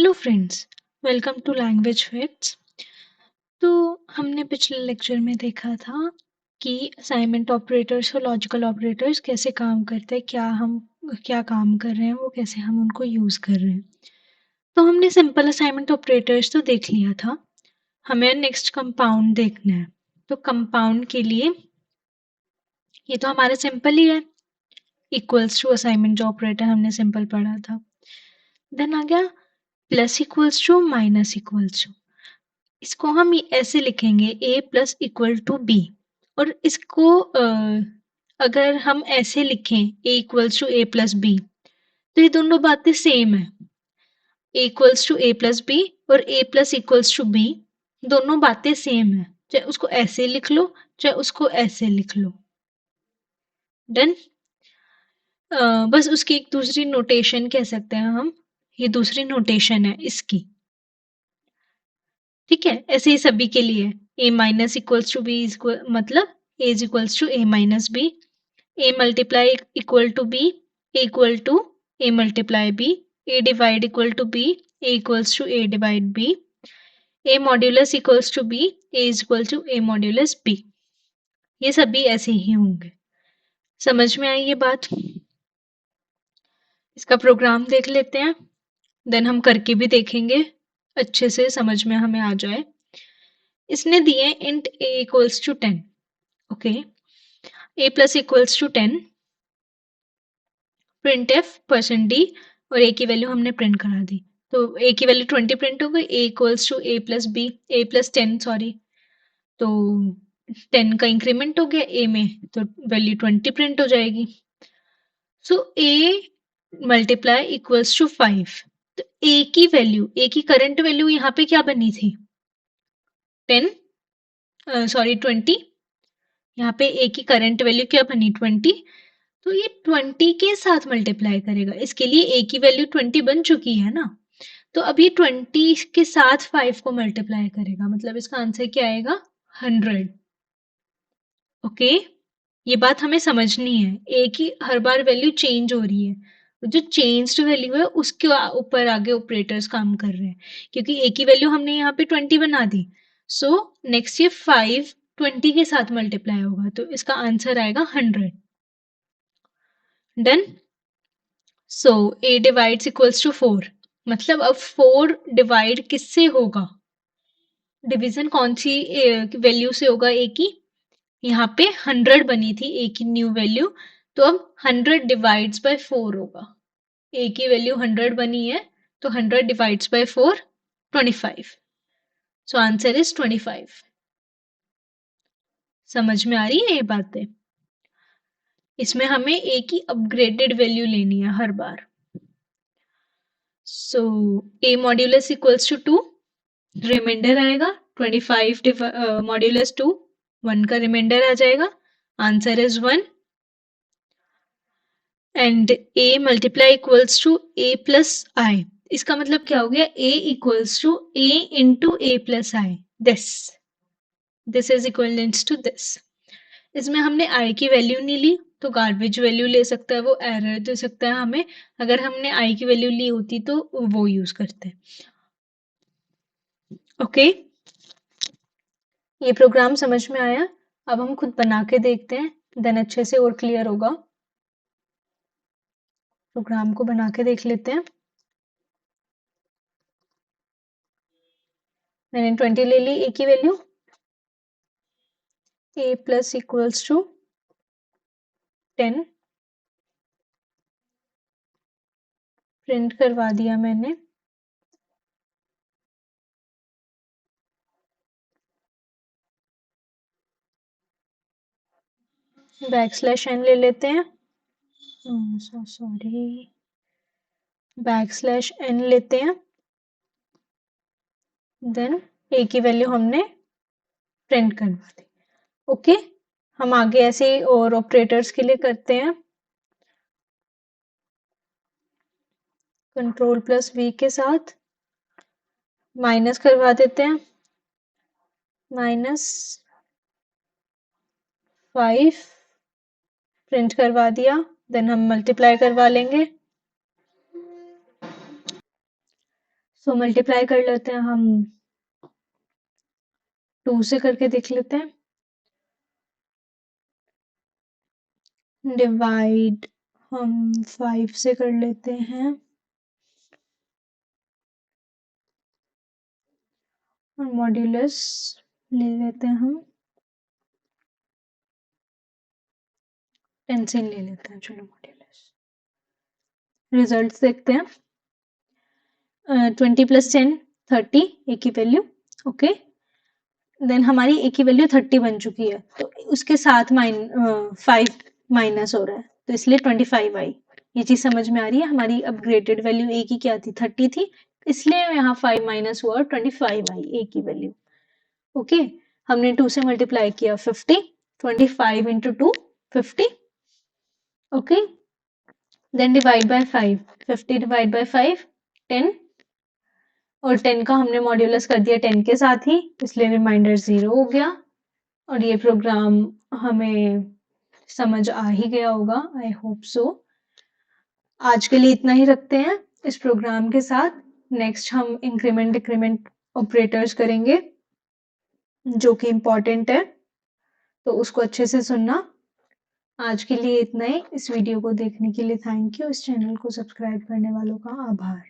Hello friends, welcome to language facts. तो हमने पिछले लेक्चर में देखा था कि असाइनमेंट ऑपरेटर्स और लॉजिकल ऑपरेटर्स कैसे काम करते हैं, क्या काम कर रहे हैं, वो कैसे हम उनको यूज़ कर रहे हैं। तो हमने सिंपल असाइनमेंट ऑपरेटर्स तो देख लिया था, हमें नेक्स्ट कंपाउंड देखना है। तो कंपाउंड के लिए ये तो हमारा सिंपल ही है, इक्वल्स टू असाइनमेंट जो ऑपरेटर हमने सिंपल पढ़ा था। देन आ गया plus equals to minus equals to. इसको हम ऐसे लिखेंगे a plus equal to B, और इसको अगर हम ऐसे लिखें a equals to a plus B, तो ये दोनों बातें सेम है। a equals to a plus B और a plus equals to b, दोनों बातें सेम है, चाहे उसको ऐसे लिख लो चाहे उसको ऐसे लिख लो। डन। बस उसकी एक दूसरी नोटेशन कह सकते हैं हम, ये दूसरी नोटेशन है इसकी। ठीक है, ऐसे ही सभी के लिए a minus equals to B मतलब a is equals to a minus B, a multiply equal to b, a equal to a multiply b, a divide equal to b, a equals to a divide b, a modulus equals to b, a is equal to a modulus b। ये सभी ऐसे ही होंगे। समझ में आई ये बात? इसका programme देख लेते हैं, देन हम करके भी देखेंगे, अच्छे से समझ में हमें आ जाए। इसने दिए int a equals to 10। Okay, a plus equals to 10, print F percent D, और a की वैल्यू हमने प्रिंट करा दी। तो a की वैल्यू 20 प्रिंट हो गई, a equals to a plus B, a plus 10 sorry, तो 10 का इंक्रीमेंट हो गया a में, तो वैल्यू 20 प्रिंट हो जाएगी। सो a मल्टीप्लाई इक्वल्स टू 5। तो a की वैल्यू, a की करंट वैल्यू यहाँ पे क्या बनी थी? 10 सॉरी 20। यहाँ पे a की करंट वैल्यू क्या बनी? 20। तो ये 20 के साथ मल्टीप्लाई करेगा, इसके लिए a की वैल्यू 20 बन चुकी है ना, तो अब ये 20 के साथ 5 को मल्टीप्लाई करेगा, मतलब इसका आंसर क्या आएगा? 100। ओके, ये बात हमें समझनी है, a की हर बार वैल्यू चेंज हो रही है, जो चेंज्ड वैल्यू है उसके ऊपर आगे ऑपरेटर्स काम कर रहे हैं, क्योंकि a की वैल्यू हमने यहाँ पे 20 बना दी। सो नेक्स्ट ये 5 20 के साथ मल्टीप्लाई होगा, तो इसका आंसर आएगा 100। Done. So a divides equals to 4, मतलब अब 4 डिवाइड किससे होगा? डिवीजन कौन सी वैल्यू से होगा a की? यहाँ पे 100 बनी थी a की न्यू वैल्यू, तो अब 100 डिवाइड्स बाय 4 होगा। a की वैल्यू 100 बनी है, तो 100 divides bye 4 25। So answer is 25। समझ में आ रही है ये बातें? इसमें हमें a की अपग्रेडेड वैल्यू लेनी है हर बार। So a modulus equals to 2, remainder आएगा 25 मॉड्यूलस 2, 1 का रिमाइंडर आ जाएगा, answer is 1। And a multiply equals to a plus i, इसका मतलब क्या हो गया? a equals to a into a plus i, this is equivalents to this. इसमें हमने i की वैल्यू नहीं ली, तो गार्बेज वैल्यू ले सकता है, वो एरर दे सकता है हमें। अगर हमने i की वैल्यू ली होती तो वो यूज करते हैं। ओके, ये प्रोग्राम समझ में आया? अब हम खुद बना के देखते हैं, देन अच्छे से और क्लियर होगा। प्रोग्राम को बना के देख लेते हैं। मैंने 20 ले ली a की value, a plus equals to 10, प्रिंट करवा दिया मैंने। बैकस्लैश n ले लेते हैं, सॉरी, बैकस्लैश n लेते हैं, देन a की वैल्यू हमने प्रिंट करवा दी। ओके, हम आगे ऐसे ही और ऑपरेटर्स के लिए करते हैं। कंट्रोल प्लस v के साथ माइनस करवा देते हैं, -5 प्रिंट करवा दिया, देन हम मल्टीप्लाई करवा लेंगे। सो मल्टीप्लाई कर लेते हैं हम 2 से करके देख लेते हैं। डिवाइड हम 5 से कर लेते हैं और मॉड्यूलस ले लेते हैं हम 10 से ले लेते हैं। चलो मॉड्यूलस रिजल्ट देखते हैं। 20 + 10 30 ए की वैल्यू, ओके। देन हमारी ए की वैल्यू 30 बन चुकी है, तो उसके साथ 5 माइनस हो रहा है, तो इसलिए 25 आई। ये चीज समझ में आ रही है। हमारी अपग्रेडेड वैल्यू ए की क्या थी, 30 थी, इसलिए यहाँ 5 माइनस हुआ और 25 आई ए की वैल्यू, ओके। हमने 2 से मल्टीप्लाई किया 50, 25 into 2 50, okay. Then divide by 5, 50 divide by 5 10, और 10 का हमने मॉड्यूलस कर दिया 10 के साथ ही, इसलिए रिमाइंडर 0 हो गया। और ये प्रोग्राम हमें समझ आ ही गया होगा, आई होप सो। आज के लिए इतना ही रखते हैं इस प्रोग्राम के साथ। नेक्स्ट हम इंक्रीमेंट डिक्रीमेंट ऑपरेटर्स करेंगे जो कि इम्पोर्टेंट है, तो उसको अच्छे से सुनना। आज के लिए इतना ही। इस वीडियो को देखने के लिए थैंक यू। इस चैनल को सब्सक्राइब करने वालों का आभार।